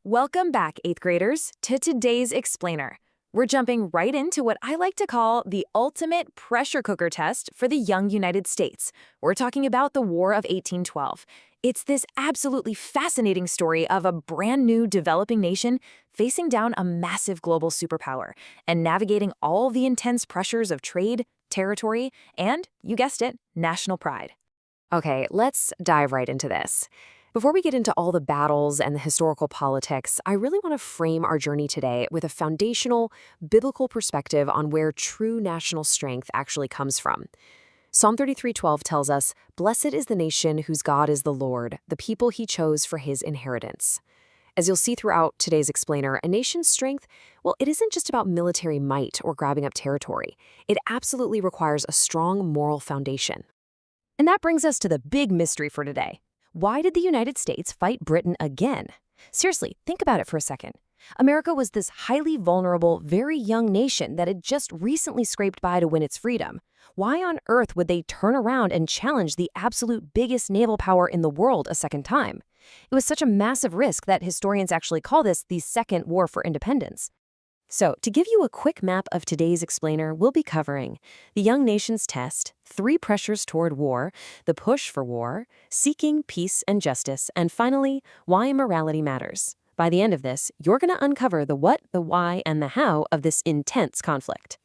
Welcome back, 8th graders, to today's Explainer. We're jumping right into what I like to call the ultimate pressure cooker test for the young United States. We're talking about the War of 1812. It's this absolutely fascinating story of a brand new developing nation facing down a massive global superpower and navigating all the intense pressures of trade, territory, and, you guessed it, national pride. Okay, let's dive right into this. Before we get into all the battles and the historical politics, I really want to frame our journey today with a foundational, biblical perspective on where true national strength actually comes from. Psalm 33:12 tells us, "Blessed is the nation whose God is the Lord, the people he chose for his inheritance." As you'll see throughout today's explainer, a nation's strength, well, it isn't just about military might or grabbing up territory. It absolutely requires a strong moral foundation. And that brings us to the big mystery for today. Why did the United States fight Britain again? Seriously, think about it for a second. America was this highly vulnerable, very young nation that had just recently scraped by to win its freedom. Why on earth would they turn around and challenge the absolute biggest naval power in the world a second time? It was such a massive risk that historians actually call this the Second War for Independence. So, to give you a quick map of today's explainer, we'll be covering the young nation's test, 3 pressures toward war, the push for war, seeking peace and justice, and finally, why morality matters. By the end of this, you're going to uncover the what, the why, and the how of this intense conflict.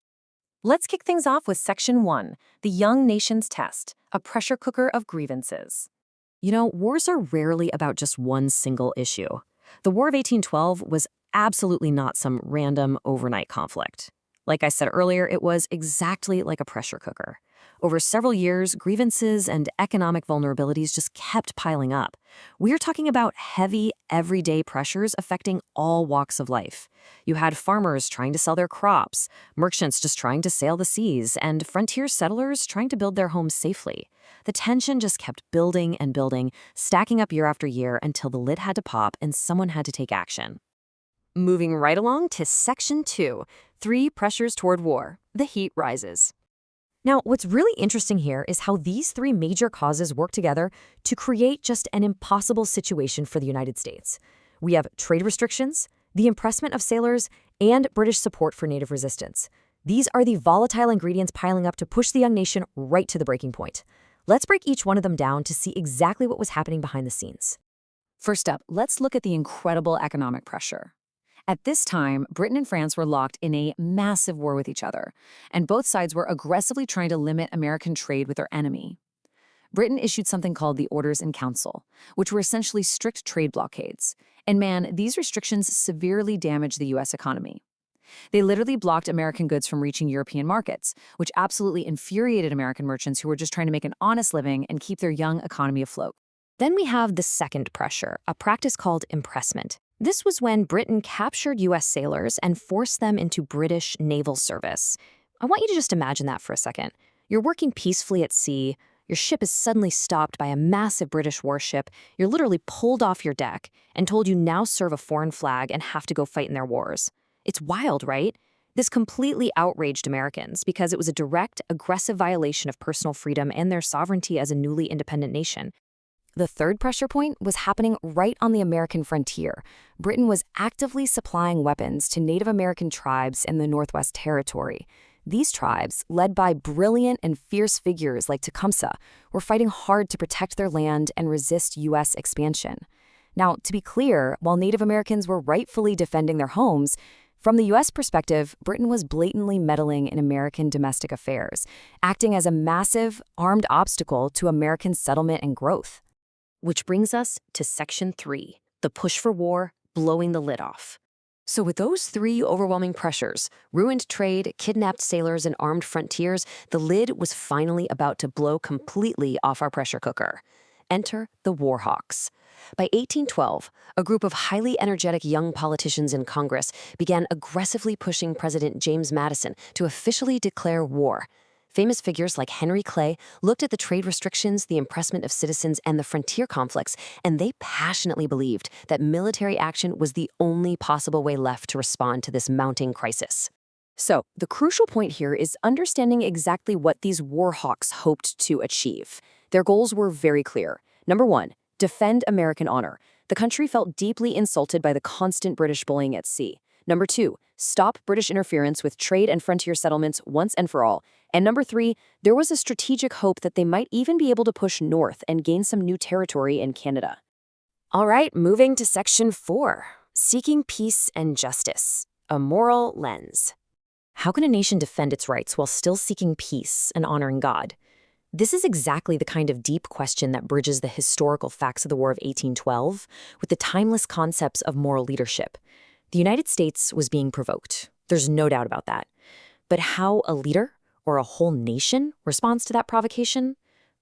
Let's kick things off with Section 1, the young nation's test, a pressure cooker of grievances. You know, wars are rarely about just one single issue. The War of 1812 was absolutely not some random overnight conflict. Like I said earlier, it was exactly like a pressure cooker. Over several years, grievances and economic vulnerabilities just kept piling up. We're talking about heavy, everyday pressures affecting all walks of life. You had farmers trying to sell their crops, merchants just trying to sail the seas, and frontier settlers trying to build their homes safely. The tension just kept building and building, stacking up year after year until the lid had to pop and someone had to take action. Moving right along to Section 2, 3 pressures toward war. The heat rises. Now, what's really interesting here is how these 3 major causes work together to create just an impossible situation for the United States. We have trade restrictions, the impressment of sailors, and British support for native resistance. These are the volatile ingredients piling up to push the young nation right to the breaking point. Let's break each one of them down to see exactly what was happening behind the scenes. First up, let's look at the incredible economic pressure. At this time, Britain and France were locked in a massive war with each other, and both sides were aggressively trying to limit American trade with their enemy. Britain issued something called the Orders in Council, which were essentially strict trade blockades. And man, these restrictions severely damaged the U.S. economy. They literally blocked American goods from reaching European markets, which absolutely infuriated American merchants who were just trying to make an honest living and keep their young economy afloat. Then we have the second pressure, a practice called impressment. This was when Britain captured U.S. sailors and forced them into British naval service. I want you to just imagine that for a second. You're working peacefully at sea. Your ship is suddenly stopped by a massive British warship. You're literally pulled off your deck and told you now serve a foreign flag and have to go fight in their wars. It's wild, right? This completely outraged Americans because it was a direct, aggressive violation of personal freedom and their sovereignty as a newly independent nation. The third pressure point was happening right on the American frontier. Britain was actively supplying weapons to Native American tribes in the Northwest Territory. These tribes, led by brilliant and fierce figures like Tecumseh, were fighting hard to protect their land and resist U.S. expansion. Now, to be clear, while Native Americans were rightfully defending their homes, from the U.S. perspective, Britain was blatantly meddling in American domestic affairs, acting as a massive, armed obstacle to American settlement and growth. Which brings us to Section 3, the push for war, blowing the lid off. So with those 3 overwhelming pressures, ruined trade, kidnapped sailors, and armed frontiers, the lid was finally about to blow completely off our pressure cooker. Enter the war hawks. By 1812, a group of highly energetic young politicians in Congress began aggressively pushing President James Madison to officially declare war. Famous figures like Henry Clay looked at the trade restrictions, the impressment of citizens, and the frontier conflicts, and they passionately believed that military action was the only possible way left to respond to this mounting crisis. So, the crucial point here is understanding exactly what these war hawks hoped to achieve. Their goals were very clear. Number 1, defend American honor. The country felt deeply insulted by the constant British bullying at sea. Number 2, stop British interference with trade and frontier settlements once and for all. And number 3, there was a strategic hope that they might even be able to push north and gain some new territory in Canada. All right, moving to Section 4, Seeking Peace and Justice, a Moral Lens. How can a nation defend its rights while still seeking peace and honoring God? This is exactly the kind of deep question that bridges the historical facts of the War of 1812 with the timeless concepts of moral leadership. The United States was being provoked. There's no doubt about that. But how a leader or a whole nation responds to that provocation?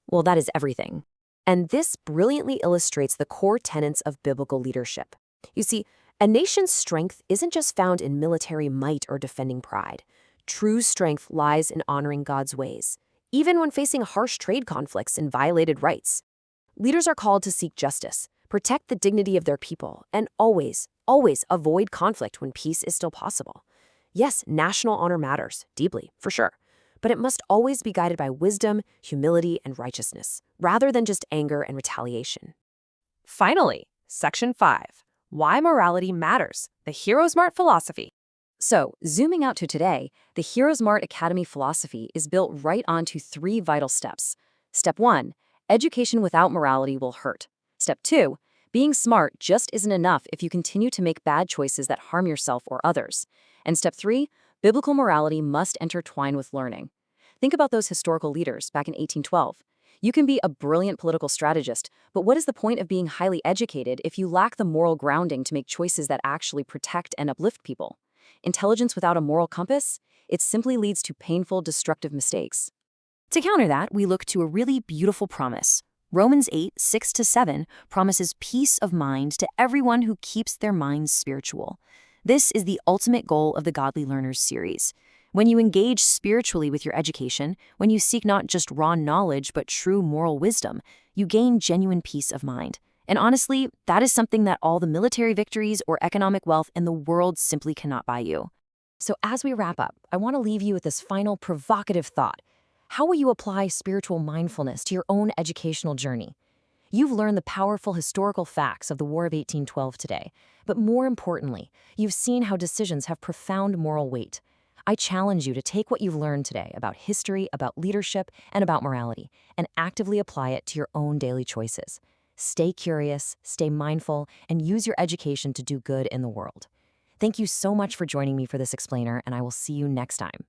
Well, that is everything. And this brilliantly illustrates the core tenets of biblical leadership. You see, a nation's strength isn't just found in military might or defending pride. True strength lies in honoring God's ways, even when facing harsh trade conflicts and violated rights. Leaders are called to seek justice, protect the dignity of their people, and always avoid conflict when peace is still possible. Yes, national honor matters, deeply, for sure, but it must always be guided by wisdom, humility, and righteousness, rather than just anger and retaliation. Finally, Section 5, Why Morality Matters, the Hero's Mart Philosophy. So, zooming out to today, the Hero's Mart Academy philosophy is built right onto 3 vital steps. Step 1, education without morality will hurt. Step 2, being smart just isn't enough if you continue to make bad choices that harm yourself or others. And step 3, biblical morality must intertwine with learning. Think about those historical leaders back in 1812. You can be a brilliant political strategist, but what is the point of being highly educated if you lack the moral grounding to make choices that actually protect and uplift people? Intelligence without a moral compass? It simply leads to painful, destructive mistakes. To counter that, we look to a really beautiful promise. Romans 8:6-7 promises peace of mind to everyone who keeps their minds spiritual. This is the ultimate goal of the Godly Learners series. When you engage spiritually with your education, when you seek not just raw knowledge but true moral wisdom, you gain genuine peace of mind. And honestly, that is something that all the military victories or economic wealth in the world simply cannot buy you. So as we wrap up, I want to leave you with this final provocative thought. How will you apply spiritual mindfulness to your own educational journey? You've learned the powerful historical facts of the War of 1812 today, but more importantly, you've seen how decisions have profound moral weight. I challenge you to take what you've learned today about history, about leadership, and about morality, and actively apply it to your own daily choices. Stay curious, stay mindful, and use your education to do good in the world. Thank you so much for joining me for this explainer, and I will see you next time.